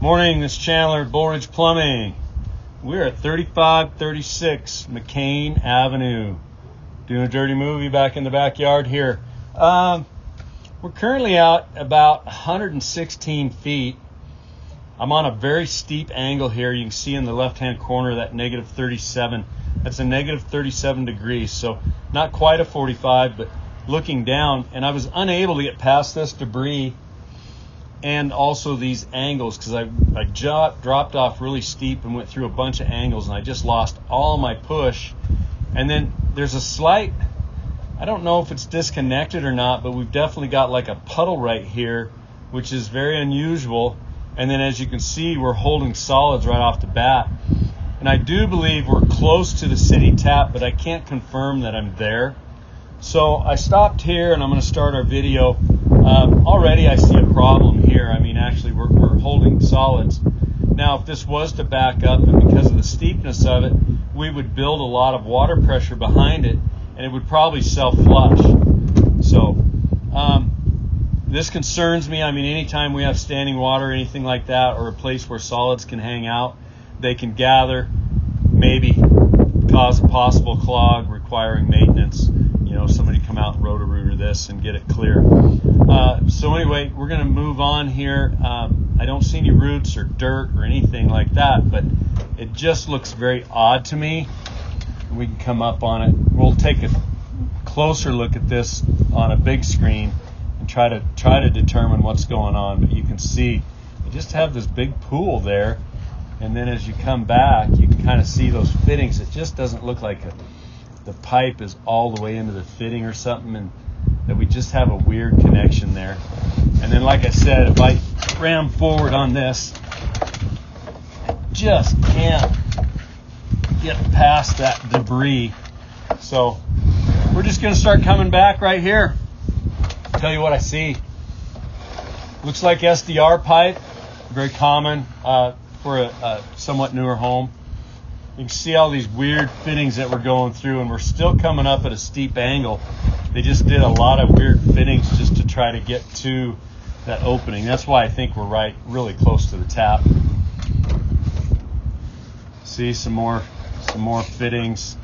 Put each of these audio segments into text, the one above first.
Morning, this is Chandler at Bull Ridge Plumbing. We're at 3536 McCain Avenue. Doing a dirty movie back in the backyard here. We're currently out about 116 feet. I'm on a very steep angle here. You can see in the left-hand corner that negative 37. That's a negative 37 degrees, so not quite a 45, but looking down. And I was unable to get past this debris and also these angles because I dropped off really steep and went through a bunch of angles, and I just lost all my push. And then there's a slight, I don't know if it's disconnected or not, but we've definitely got like a puddle right here, which is very unusual. And then as you can see, we're holding solids right off the bat. And I do believe we're close to the city tap, but I can't confirm that I'm there. So I stopped here and I'm going to start our video. Already I see a problem here. I mean, actually we're holding solids. Now, if this was to back up, and because of the steepness of it, we would build a lot of water pressure behind it, and it would probably self-flush. So this concerns me. I mean, anytime we have standing water or anything like that, or a place where solids can hang out, they can gather, maybe cause a possible clog requiring maintenance. You know, somebody come out and roto-rooter this and get it clear. So anyway, we're going to move on here. I don't see any roots or dirt or anything like that, but it just looks very odd to me. We can come up on it. We'll take a closer look at this on a big screen and try to determine what's going on. But you can see you just have this big pool there, and then as you come back, you can kind of see those fittings. It just doesn't look like the pipe is all the way into the fitting or something, and that we just have a weird connection there. And then, like I said, if I ram forward on this, I just can't get past that debris. So we're just going to start coming back right here. Tell you what I see. Looks like SDR pipe, very common for a somewhat newer home. You can see all these weird fittings that we're going through, and we're still coming up at a steep angle. They just did a lot of weird fittings just to try to get to that opening. That's why I think we're really close to the tap. See some more fittings.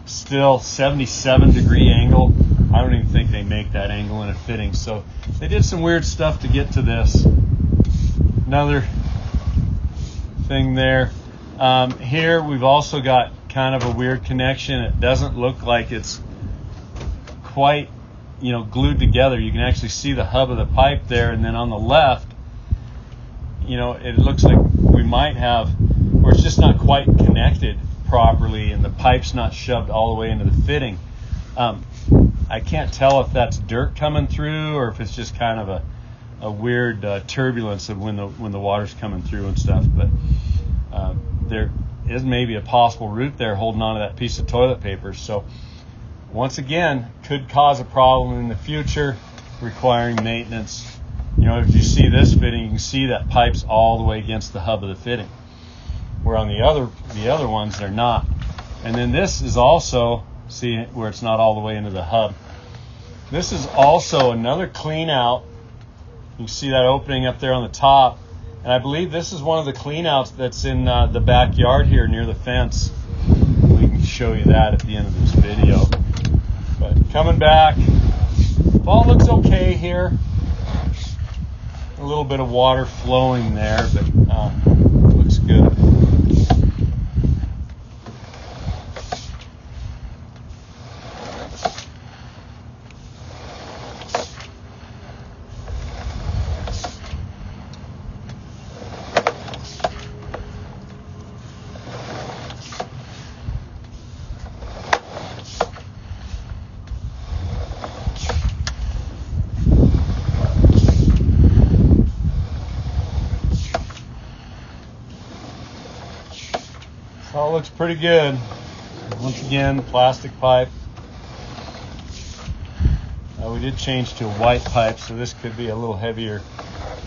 Still 77 degree angle. I don't even think they make that angle in a fitting. So they did some weird stuff to get to this. Another thing there. Here we've also got kind of a weird connection. It doesn't look like it's quite, glued together. You can actually see the hub of the pipe there, and then on the left, it looks like we might have, or it's just not quite connected properly, and the pipe's not shoved all the way into the fitting. I can't tell if that's dirt coming through or if it's just kind of a weird turbulence of when the water's coming through and stuff. But there is maybe a possible root there holding onto that piece of toilet paper. So once again, could cause a problem in the future requiring maintenance. If you see this fitting, you can see that pipe's all the way against the hub of the fitting, where on the other ones they're not. And then this is also, see where it's not all the way into the hub. This is also another clean out. You can see that opening up there on the top. And I believe this is one of the clean outs that's in the backyard here near the fence. We can show you that at the end of this video. But coming back, all looks okay here. A little bit of water flowing there, but looks good. All looks pretty good. Once again, plastic pipe. We did change to a white pipe, so this could be a little heavier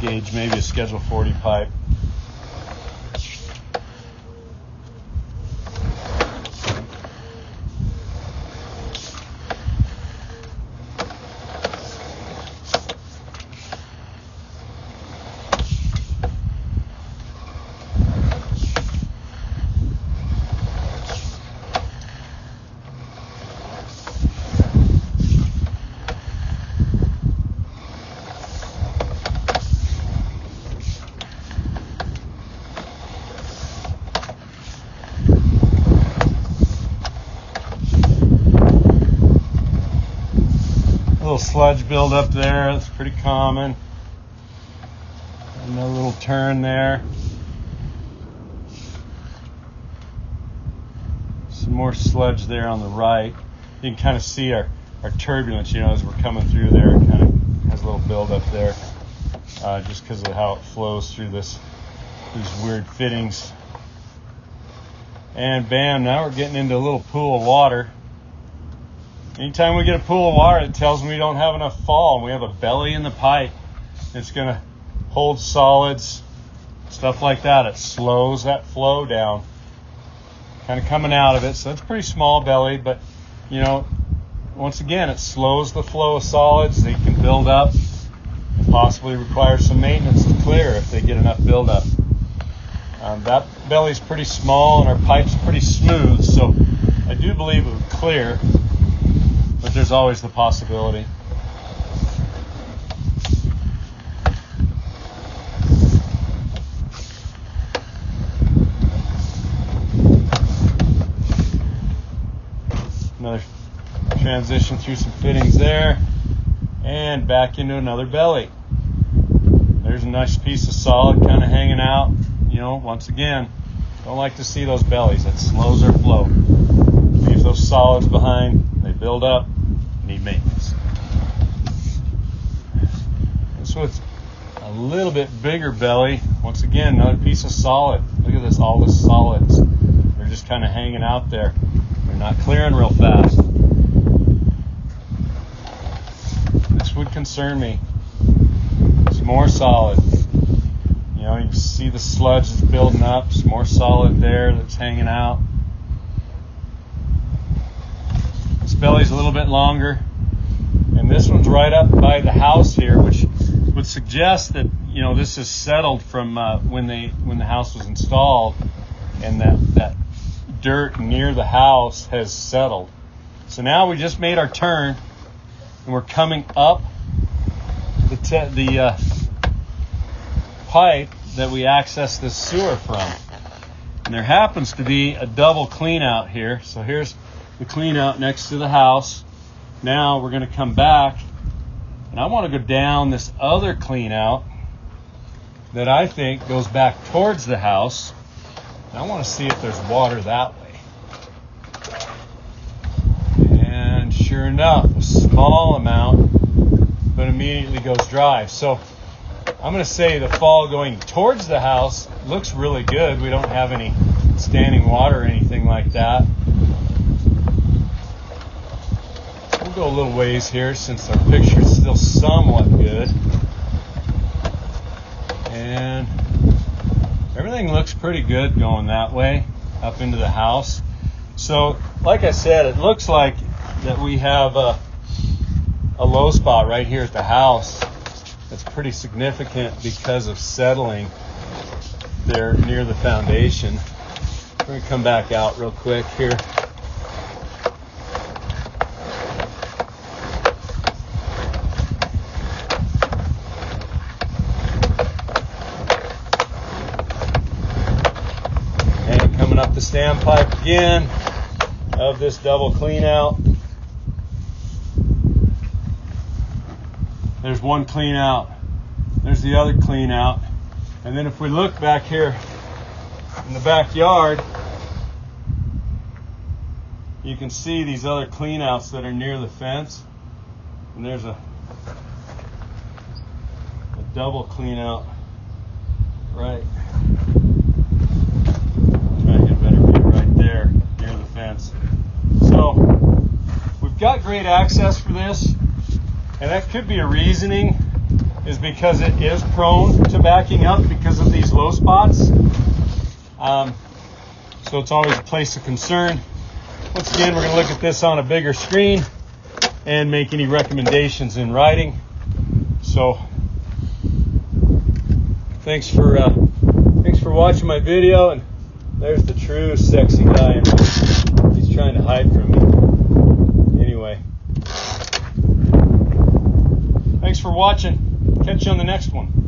gauge, maybe a Schedule 40 pipe. sludge buildup there. That's pretty common. And a little turn there. Some more sludge there on the right. You can kind of see our turbulence, as we're coming through there. It kind of has a little buildup there, just because of how it flows through these weird fittings. And bam, now we're getting into a little pool of water. Anytime we get a pool of water, it tells me we don't have enough fall, and we have a belly in the pipe. It's going to hold solids, stuff like that. It slows that flow down, kind of coming out of it. So it's pretty small belly, but once again, it slows the flow of solids. They can build up and possibly require some maintenance to clear if they get enough buildup. That belly's pretty small and our pipe's pretty smooth, so I do believe it would clear, but there's always the possibility. Another transition through some fittings there and back into another belly. There's a nice piece of solid kind of hanging out. Once again, don't like to see those bellies. That slows our flow. Leaves those solids behind. They build up, need maintenance. This one's a little bit bigger belly. Once again, another piece of solid. Look at this, all the solids. They're just kind of hanging out there. They're not clearing real fast. This would concern me. It's more solid. You can see the sludge that's building up. Some more solid there that's hanging out. This belly's a little bit longer. And this one's right up by the house here, which would suggest that, this is settled from when the house was installed, and that dirt near the house has settled. So now we just made our turn, and we're coming up the pipe that we access this sewer from. And there happens to be a double clean out here. So here's the clean out next to the house. Now we're going to come back, and I want to go down this other clean out that I think goes back towards the house. And I want to see if there's water that way. And sure enough, a small amount, but immediately goes dry. So I'm going to say the fall going towards the house looks really good. We don't have any standing water or anything like that. We'll go a little ways here since our picture is still somewhat good. And everything looks pretty good going that way up into the house. So like I said, it looks like that we have a low spot right here at the house. That's pretty significant because of settling there near the foundation. We're going to come back out real quick here. And coming up the standpipe again of this double clean out. There's one clean out. There's the other clean out. And then if we look back here in the backyard, you can see these other clean outs that are near the fence. And there's a double clean out right. Try to get a better view right there near the fence. So we've got great access for this. And that could be a reasoning, is because it is prone to backing up because of these low spots. So it's always a place of concern. Once again, we're going to look at this on a bigger screen and make any recommendations in writing. So thanks for watching my video. And there's the true sexy guy. He's trying to hide from me. Anyway. Thanks for watching. Catch you on the next one.